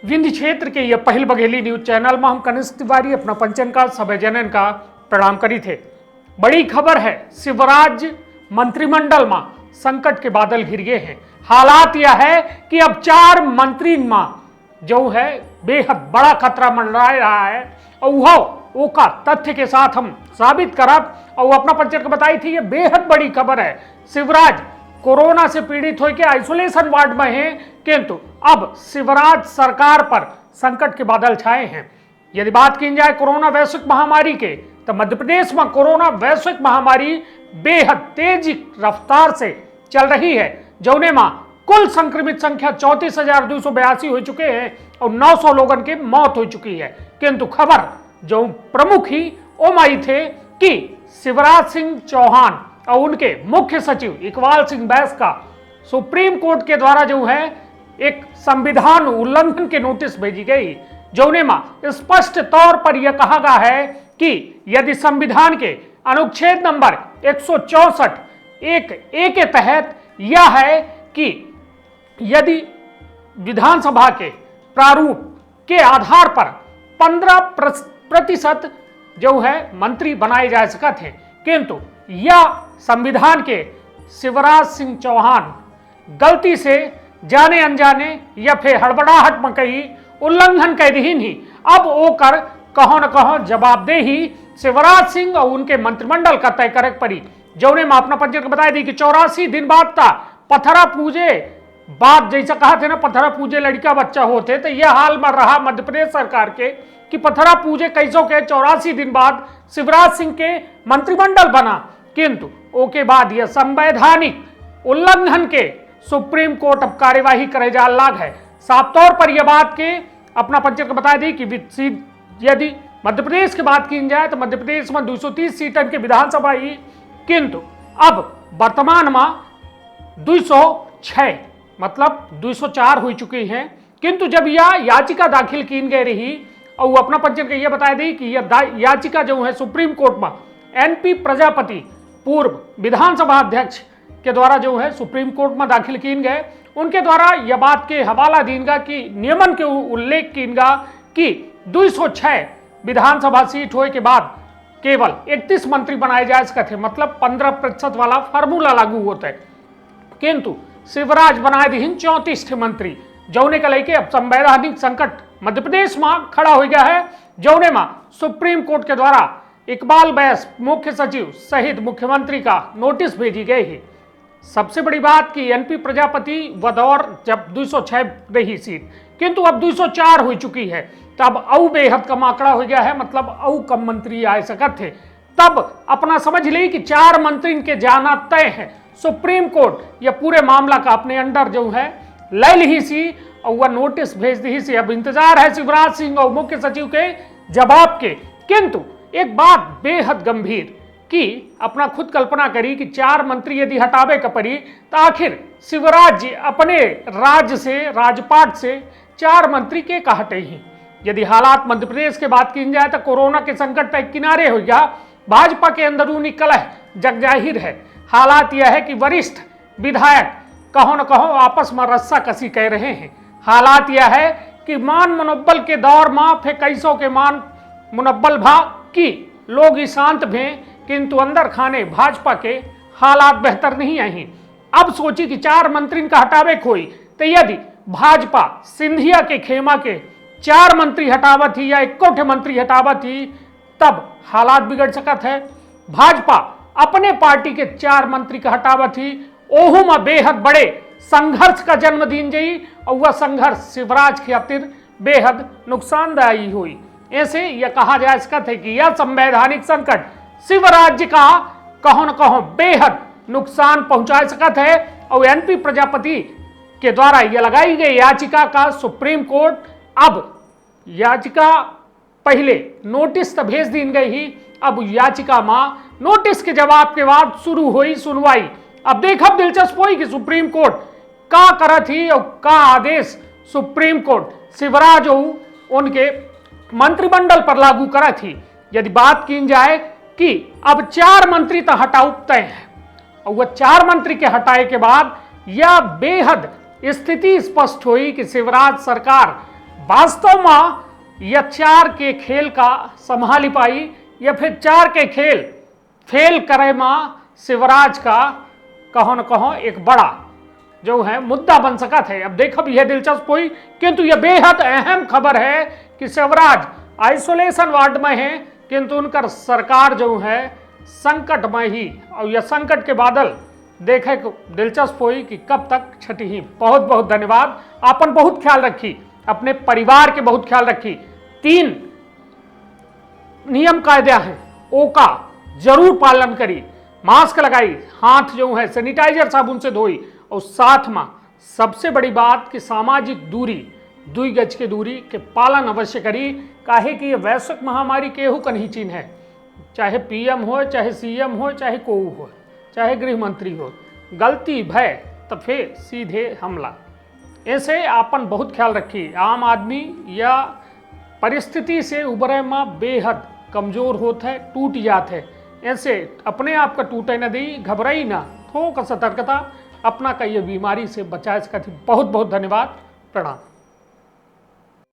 विंध्य क्षेत्र के यह पहल बघेली न्यूज चैनल में हम कनिष्ठ तिवारी अपना पंचन का सभे जनन का प्रणाम करी थे। बड़ी खबर है, शिवराज मंत्रिमंडल में संकट के बादल घिर गए हैं। हालात यह है कि अब 4 मंत्री में जो है बेहद बड़ा खतरा मंडरा रहा है और वो का तथ्य के साथ हम साबित करब और अपना पंचन को बताई थी। ये बेहद बड़ी खबर है। शिवराज कोरोना से पीड़ित होकर आइसोलेशन वार्ड में हैं, किंतु अब शिवराज सरकार पर संकट के बादल छाए हैं। यदि बात की जाए कोरोना वैश्विक महामारी के, तो मध्य प्रदेश में कोरोना वैश्विक महामारी बेहद तेज रफ्तार से चल रही है। जौने में कुल संक्रमित संख्या 34,282 हो चुके हैं और 900 लोगों की मौत हो चुकी है। किंतु खबर जो प्रमुख ही ओमाई थे कि शिवराज सिंह चौहान और उनके मुख्य सचिव इकबाल सिंह बैस का सुप्रीम कोर्ट के द्वारा जो है एक संविधान उल्लंघन के नोटिस भेजी गई, जौने में स्पष्ट तौर पर यह कहा गया है कि यदि संविधान के अनुच्छेद नंबर 164 एक ए के तहत यह है कि यदि विधानसभा के प्रारूप के आधार पर 15% जो है मंत्री बनाए जा सकते हैं, किंतु यह संविधान के शिवराज सिंह चौहान गलती से जाने अनजाने या फिर हड़बड़ाहट में कही उल्लंघन कैदहीन ही अब वो कर कहो न कहो जवाबदेही शिवराज सिंह और उनके मंत्रिमंडल का तय करे पड़ी। जौने में अपना पंचायत को बताई दी कि 84 दिन बाद था पथरा पूजे बाद, जैसा कहा थे ना पथरा पूजे लड़का बच्चा होते, तो यह हाल में रहा मध्य प्रदेश सरकार के कि पथरा पूजे कैसों के 84 दिन बाद शिवराज सिंह के मंत्रिमंडल बना, किंतु ओके बाद यह संवैधानिक उल्लंघन के सुप्रीम कोर्ट अब कार्यवाही करे जा लाग है। साफ तौर पर यह बात के अपना पंचायत को बता दी कि यदि मध्य प्रदेश की बात की जाए तो मध्य प्रदेश में 230 सीटन के विधानसभा ही, किंतु अब वर्तमान में 206 मतलब 204 हो चुकी हैं। किंतु जब यह याचिका दाखिल की गई रही और वो अपना पंचायत को यह बताया दी कि यह याचिका जो है सुप्रीम कोर्ट में एनपी प्रजापति पूर्व विधानसभा अध्यक्ष के द्वारा जो है सुप्रीम कोर्ट में दाखिल की गए, उनके द्वारा यह बात के हवाला दीनगा कि नियमन के उल्लेख कीनगा कि 206 विधानसभा सीट होने के बाद केवल 31 मंत्री बनाए जा सकते, मतलब 15% वाला फार्मूला लागू होता है। किंतु शिवराज बनाए दीन 34 मंत्री, जौने का लेके अब संवैधानिक संकट मध्य प्रदेश में खड़ा हो गया है। जौने में सुप्रीम कोर्ट के द्वारा इकबाल बैस मुख्य सचिव सहित मुख्यमंत्री का नोटिस भेजी गई है। सबसे बड़ी बात कि एनपी प्रजापति बदौर जब 206 रही सीट, किंतु अब 204 हो चुकी है, तब औ बेहद कम आंकड़ा हो गया है, मतलब औ कम मंत्री आ सकते थे। तब अपना समझ ली कि 4 मंत्री के जाना तय है। सुप्रीम कोर्ट यह पूरे मामला का अपने अंडर जो है ले ली सी और वह नोटिस भेज दी सी। अब इंतजार है शिवराज सिंह और मुख्य सचिव के जवाब के। किंतु एक बात बेहद गंभीर कि अपना खुद कल्पना करी कि 4 मंत्री यदि हटावे का पड़ी तो आखिर शिवराज जी अपने राज्य से राजपाट से 4 मंत्री के का हटे ही। यदि हालात मध्य प्रदेश के बात की जाए तो कोरोना के संकट तक किनारे हो गया, भाजपा के अंदरूनी कलह जग जाहिर है। हालात यह है कि वरिष्ठ विधायक कहो न कहो आपस में रस्सा कसी कह रहे हैं। हालात यह है कि मान मनोबल के दौर में फिर कैसों के मान मुनब्बल भा कि लोग शांत भें, किंतु अंदर खाने भाजपा के हालात बेहतर नहीं आई। अब सोची कि 4 मंत्री का हटावे कोई, तो यदि भाजपा सिंधिया के खेमा के 4 मंत्री हटावत ही या 1 मंत्री हटावत ही, तब हालात बिगड़ सकत है। भाजपा अपने पार्टी के 4 मंत्री का हटावत ही, ओहू में बेहद बड़े संघर्ष का जन्म दिन जाई और वह संघर्ष शिवराज के खातिर बेहद नुकसानदायी हुई। ऐसे यह कहा जा सकता है कि यह संवैधानिक संकट शिवराज का कहो न कहो बेहद नुकसान पहुंचा सकता है और एनपी प्रजापति के द्वारा यह लगाई गई याचिका का सुप्रीम कोर्ट अब याचिका पहले नोटिस तो भेज दी गई ही, अब याचिका में नोटिस के जवाब के बाद शुरू हुई सुनवाई। अब देखब दिलचस्प हुई कि सुप्रीम कोर्ट का करत ही और का आदेश सुप्रीम कोर्ट शिवराज उनके मंत्रिमंडल पर लागू करत ही। यदि बात की जाए कि अब 4 मंत्री तो हटाऊ तय है और वह 4 मंत्री के हटाए के बाद यह बेहद स्थिति स्पष्ट हुई कि शिवराज सरकार वास्तव में यह 4 के खेल का संभाली पाई या फिर 4 के खेल फेल करे में शिवराज का कहो न कहो एक बड़ा जो है मुद्दा बन सका थे। अब देखो यह दिलचस्प हुई, किंतु यह बेहद अहम खबर है कि शिवराज आइसोलेशन वार्ड में है, किंतु उनका सरकार जो है संकट में ही, और यह संकट के बादल देखे दिलचस्प हुई कि कब तक छठी ही। बहुत बहुत धन्यवाद। आपन बहुत ख्याल रखी, अपने परिवार के बहुत ख्याल रखी। 3 नियम कायदा हैं, ओका जरूर पालन करी, मास्क लगाई, हाथ जो है सैनिटाइजर साबुन से धोई, और साथ में सबसे बड़ी बात कि सामाजिक दूरी 2 गज की दूरी के पालन अवश्य करी। काहे कि ये वैश्विक महामारी केहू कन्ही चीन है, चाहे पीएम हो, चाहे सीएम हो, चाहे कोऊ हो, चाहे गृह मंत्री हो, गलती भय तो फिर सीधे हमला। ऐसे आपन बहुत ख्याल रखी। आम आदमी या परिस्थिति से उबरे में बेहद कमजोर होता है, टूट जाते है। ऐसे अपने आप का टूटे न दी, घबराई ना, थोड़ा सतर्कता अपना का ये बीमारी से बचाए। इसका बहुत बहुत धन्यवाद, प्रणाम।